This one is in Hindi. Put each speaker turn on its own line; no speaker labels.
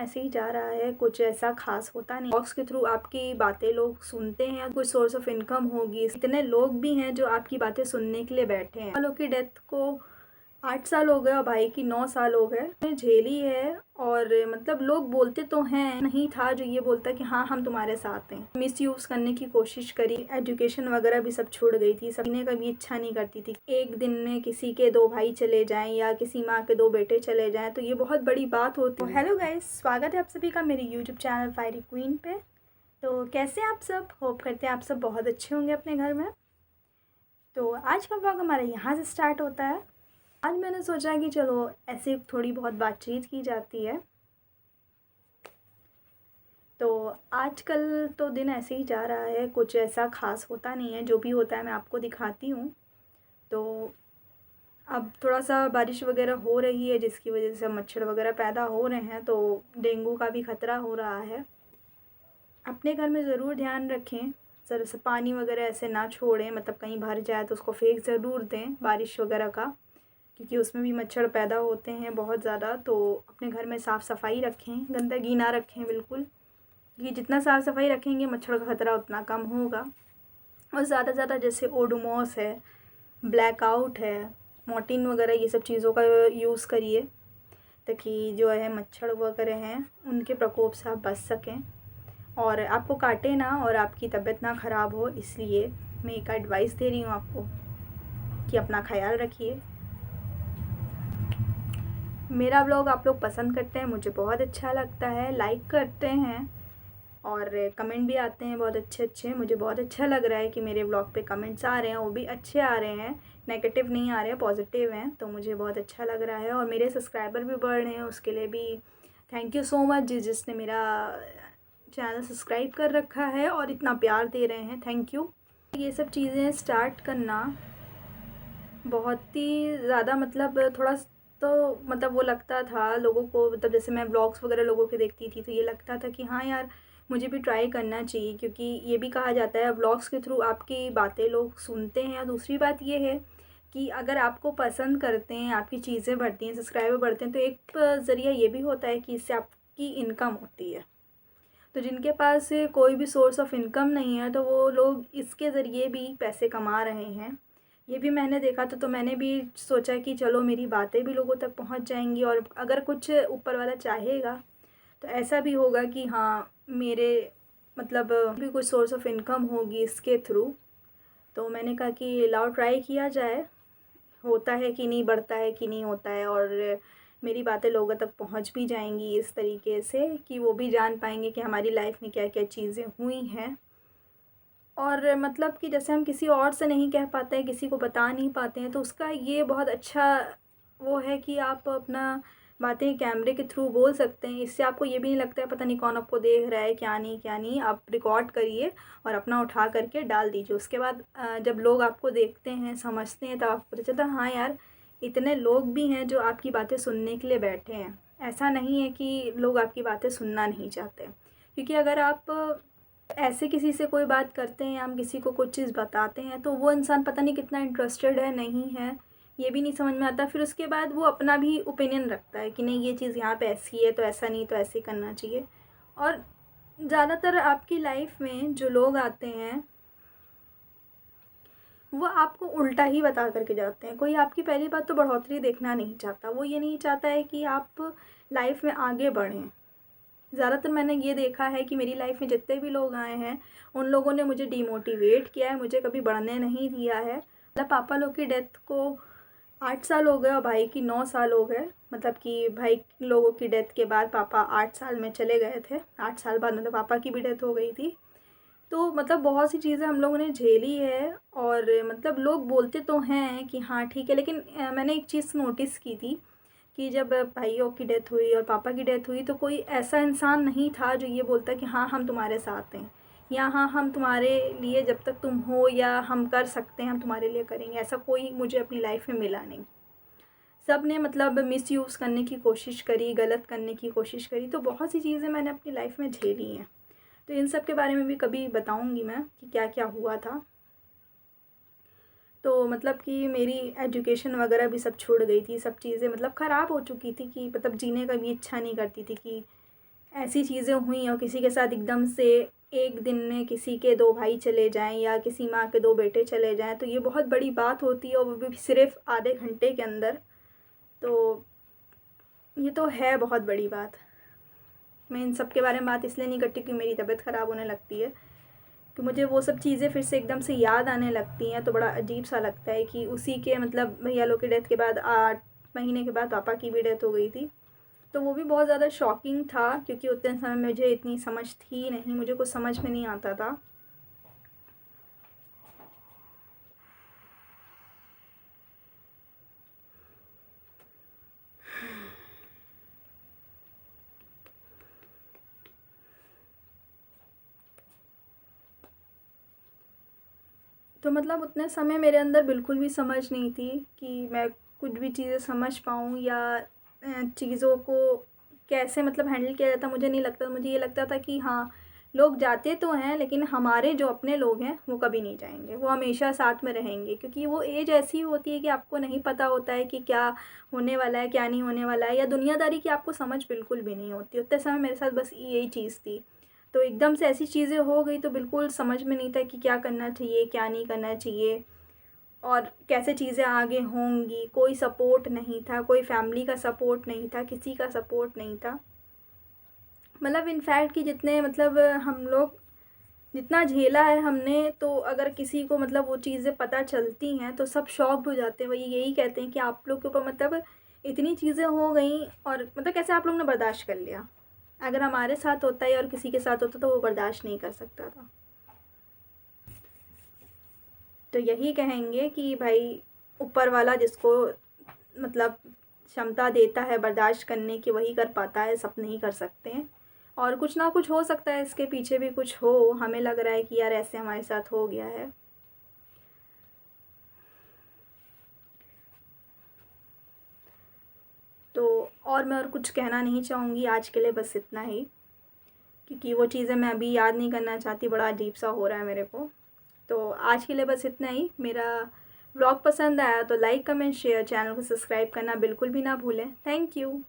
ऐसे ही जा रहा है, कुछ ऐसा खास होता नहीं। ब्लॉग्स के थ्रू आपकी बातें लोग सुनते हैं, कुछ सोर्स ऑफ इनकम होगी। इतने लोग भी हैं जो आपकी बातें सुनने के लिए बैठे हैं। लोग की डेथ को 8 साल हो गए और भाई की 9 साल हो गए। मैंने झेली है और मतलब लोग बोलते तो हैं, नहीं था जो ये बोलता कि हाँ हम तुम्हारे साथ हैं। मिस यूज़ करने की कोशिश करी, एजुकेशन वगैरह भी सब छूट गई थी। सबने कभी इच्छा नहीं करती थी एक दिन में किसी के 2 भाई चले जाएं या किसी माँ के 2 बेटे चले जाएं, तो ये बहुत बड़ी बात होती है। हेलो गाइस, स्वागत है आप सभी का मेरे यूट्यूब चैनल फायरी क्वीन पे। तो कैसे आप सब? होप करते हैं आप सब बहुत अच्छे होंगे अपने घर में। तो आज का व्लॉग हमारा यहाँ से स्टार्ट होता है। आज मैंने सोचा कि चलो ऐसे थोड़ी बहुत बातचीत की जाती है। तो आजकल तो दिन ऐसे ही जा रहा है, कुछ ऐसा ख़ास होता नहीं है। जो भी होता है मैं आपको दिखाती हूँ। तो अब थोड़ा सा बारिश वगैरह हो रही है जिसकी वजह से मच्छर वगैरह पैदा हो रहे हैं, तो डेंगू का भी ख़तरा हो रहा है। अपने घर में ज़रूर ध्यान रखें, सर से पानी वगैरह ऐसे ना छोड़ें, मतलब कहीं भर जाए तो उसको फेंक ज़रूर दें बारिश वगैरह का, क्योंकि उसमें भी मच्छर पैदा होते हैं बहुत ज़्यादा। तो अपने घर में साफ़ सफाई रखें, गंदगी ना रखें बिल्कुल, क्योंकि जितना साफ़ सफाई रखेंगे मच्छर का ख़तरा उतना कम होगा। और ज़्यादा से ज़्यादा जैसे ओडोमॉस है, ब्लैकआउट है, मॉर्टिन वगैरह, ये सब चीज़ों का यूज़ करिए ताकि जो है मच्छर वगैरह हैं उनके प्रकोप से आप बच सकें और आपको काटे ना और आपकी तबीयत ना ख़राब हो। इसलिए मैं एक एडवाइस दे रही हूँ आपको कि अपना ख्याल रखिए। मेरा व्लॉग आप लोग पसंद करते हैं, मुझे बहुत अच्छा लगता है, लाइक करते हैं और कमेंट भी आते हैं बहुत अच्छे अच्छे। मुझे बहुत अच्छा लग रहा है कि मेरे व्लॉग पे कमेंट्स आ रहे हैं, वो भी अच्छे आ रहे हैं, नेगेटिव नहीं आ रहे हैं, पॉजिटिव हैं। तो मुझे बहुत अच्छा लग रहा है और मेरे सब्सक्राइबर भी बढ़ रहे हैं, उसके लिए भी थैंक यू सो मच जिसने मेरा चैनल सब्सक्राइब कर रखा है और इतना प्यार दे रहे हैं, थैंक यू। ये सब चीज़ें स्टार्ट करना बहुत ही ज़्यादा मतलब थोड़ा तो मतलब वो लगता था लोगों को, मतलब जैसे मैं ब्लॉग्स वगैरह लोगों के देखती थी तो ये लगता था कि हाँ यार मुझे भी ट्राई करना चाहिए, क्योंकि ये भी कहा जाता है ब्लॉग्स के थ्रू आपकी बातें लोग सुनते हैं। और दूसरी बात ये है कि अगर आपको पसंद करते हैं, आपकी चीज़ें बढ़ती हैं, सब्सक्राइबर बढ़ते हैं, तो एक ज़रिया ये भी होता है कि इससे आपकी इनकम होती है। तो जिनके पास कोई भी सोर्स ऑफ इनकम नहीं है तो वो लोग इसके ज़रिए भी पैसे कमा रहे हैं। ये भी मैंने देखा तो मैंने भी सोचा कि चलो मेरी बातें भी लोगों तक पहुंच जाएंगी और अगर कुछ ऊपर वाला चाहेगा तो ऐसा भी होगा कि हाँ मेरे मतलब भी कुछ सोर्स ऑफ इनकम होगी इसके थ्रू। तो मैंने कहा कि लाओ ट्राई किया जाए, होता है कि नहीं, बढ़ता है कि नहीं होता है, और मेरी बातें लोगों तक पहुंच भी जाएंगी इस तरीके से कि वो भी जान पाएंगे कि हमारी लाइफ में क्या क्या चीज़ें हुई हैं। और मतलब कि जैसे हम किसी और से नहीं कह पाते हैं, किसी को बता नहीं पाते हैं, तो उसका ये बहुत अच्छा वो है कि आप अपना बातें कैमरे के थ्रू बोल सकते हैं। इससे आपको ये भी नहीं लगता है पता नहीं कौन आपको देख रहा है, क्या नहीं क्या नहीं। आप रिकॉर्ड करिए और अपना उठा करके डाल दीजिए। उसके बाद जब लोग आपको देखते हैं, समझते हैं, तब आपको पता चलता है हाँ यार इतने लोग भी हैं जो आपकी बातें सुनने के लिए बैठे हैं। ऐसा नहीं है कि लोग आपकी बातें सुनना नहीं चाहते, क्योंकि अगर आप ऐसे किसी से कोई बात करते हैं, हम किसी को कुछ चीज़ बताते हैं तो वो इंसान पता नहीं कितना इंटरेस्टेड है, नहीं है, ये भी नहीं समझ में आता। फिर उसके बाद वो अपना भी ओपिनियन रखता है कि नहीं ये चीज़ यहाँ पे ऐसी है तो ऐसा नहीं, तो ऐसे ही करना चाहिए। और ज़्यादातर आपकी लाइफ में जो लोग आते हैं वो आपको उल्टा ही बता करके जाते हैं। कोई आपकी पहली बात तो बढ़ोतरी देखना नहीं चाहता, वो ये नहीं चाहता है कि आप लाइफ में आगे बढ़ें। ज़्यादातर मैंने ये देखा है कि मेरी लाइफ में जितने भी लोग आए हैं उन लोगों ने मुझे डिमोटिवेट किया है, मुझे कभी बढ़ने नहीं दिया है। मतलब पापा लोग की डेथ को 8 साल हो गए और भाई की 9 साल हो गए। मतलब कि भाई लोगों की डेथ के बाद पापा 8 साल में चले गए थे। 8 साल बाद मतलब पापा की भी डेथ हो गई थी। तो मतलब बहुत सी चीज़ें हम लोगों ने झेली है और मतलब लोग बोलते तो हैं कि हाँ ठीक है, लेकिन मैंने एक चीज़ नोटिस की थी कि जब भाइयों की डेथ हुई और पापा की डेथ हुई तो कोई ऐसा इंसान नहीं था जो ये बोलता कि हाँ हम तुम्हारे साथ हैं, या हाँ हम तुम्हारे लिए जब तक तुम हो, या हम कर सकते हैं हम तुम्हारे लिए करेंगे। ऐसा कोई मुझे अपनी लाइफ में मिला नहीं। सब ने मतलब मिसयूज़ करने की कोशिश करी, गलत करने की कोशिश करी। तो बहुत सी चीज़ें मैंने अपनी लाइफ में झेली हैं। तो इन सब के बारे में भी कभी बताऊंगी मैं कि क्या क्या हुआ था। तो मतलब कि मेरी एजुकेशन वगैरह भी सब छूट गई थी, सब चीज़ें मतलब ख़राब हो चुकी थी कि मतलब जीने का भी इच्छा नहीं करती थी कि ऐसी चीज़ें हुई और किसी के साथ एकदम से एक दिन में किसी के 2 भाई चले जाएँ या किसी माँ के 2 बेटे चले जाएँ, तो ये बहुत बड़ी बात होती है और वो भी सिर्फ़ आधे घंटे के अंदर। तो ये तो है बहुत बड़ी बात। मैं इन सब के बारे में बात इसलिए नहीं करती कि मेरी तबीयत ख़राब होने लगती है, कि मुझे वो सब चीज़ें फिर से एकदम से याद आने लगती हैं, तो बड़ा अजीब-सा लगता है कि उसी के मतलब भैया लोग की डेथ के बाद 8 महीने के बाद पापा की भी डेथ हो गई थी। तो वो भी बहुत ज़्यादा शॉकिंग था, क्योंकि उतने समय में मुझे इतनी समझ थी नहीं, मुझे कुछ समझ में नहीं आता था। तो मतलब उतने समय मेरे अंदर बिल्कुल भी समझ नहीं थी कि मैं कुछ भी चीज़ें समझ पाऊँ या चीज़ों को कैसे मतलब हैंडल किया जाता, मुझे नहीं लगता। मुझे ये लगता था कि हाँ, लोग जाते तो हैं लेकिन हमारे जो अपने लोग हैं वो कभी नहीं जाएँगे, वो हमेशा साथ में रहेंगे, क्योंकि वो एज ऐसी होती है कि आपको नहीं पता होता है कि क्या होने वाला है, क्या नहीं होने वाला है, या दुनियादारी की आपको समझ बिल्कुल भी नहीं होती। उतने समय मेरे साथ बस यही चीज़ थी। तो एकदम से ऐसी चीज़ें हो गई तो बिल्कुल समझ में नहीं था कि क्या करना चाहिए, क्या नहीं करना चाहिए और कैसे चीज़ें आगे होंगी। कोई सपोर्ट नहीं था, कोई फैमिली का सपोर्ट नहीं था, किसी का सपोर्ट नहीं था। मतलब इनफैक्ट कि जितने मतलब हम लोग जितना झेला है हमने, तो अगर किसी को मतलब वो चीज़ें पता चलती हैं तो सब शॉक्ड हो जाते हैं। वही यही कहते हैं कि आप लोग के ऊपर मतलब इतनी चीज़ें हो गई और मतलब कैसे आप लोग ने बर्दाश्त कर लिया। अगर हमारे साथ होता है और किसी के साथ होता तो वो बर्दाश्त नहीं कर सकता था। तो यही कहेंगे कि भाई ऊपर वाला जिसको मतलब क्षमता देता है बर्दाश्त करने की, वही कर पाता है, सब नहीं कर सकते हैं। और कुछ ना कुछ हो सकता है, इसके पीछे भी कुछ हो, हमें लग रहा है कि यार ऐसे हमारे साथ हो गया है। तो और मैं और कुछ कहना नहीं चाहूँगी, आज के लिए बस इतना ही, क्योंकि वो चीज़ें मैं अभी याद नहीं करना चाहती, बड़ा अजीब सा हो रहा है मेरे को। तो आज के लिए बस इतना ही। मेरा व्लॉग पसंद आया तो लाइक कमेंट शेयर, चैनल को सब्सक्राइब करना बिल्कुल भी ना भूलें। Thank you.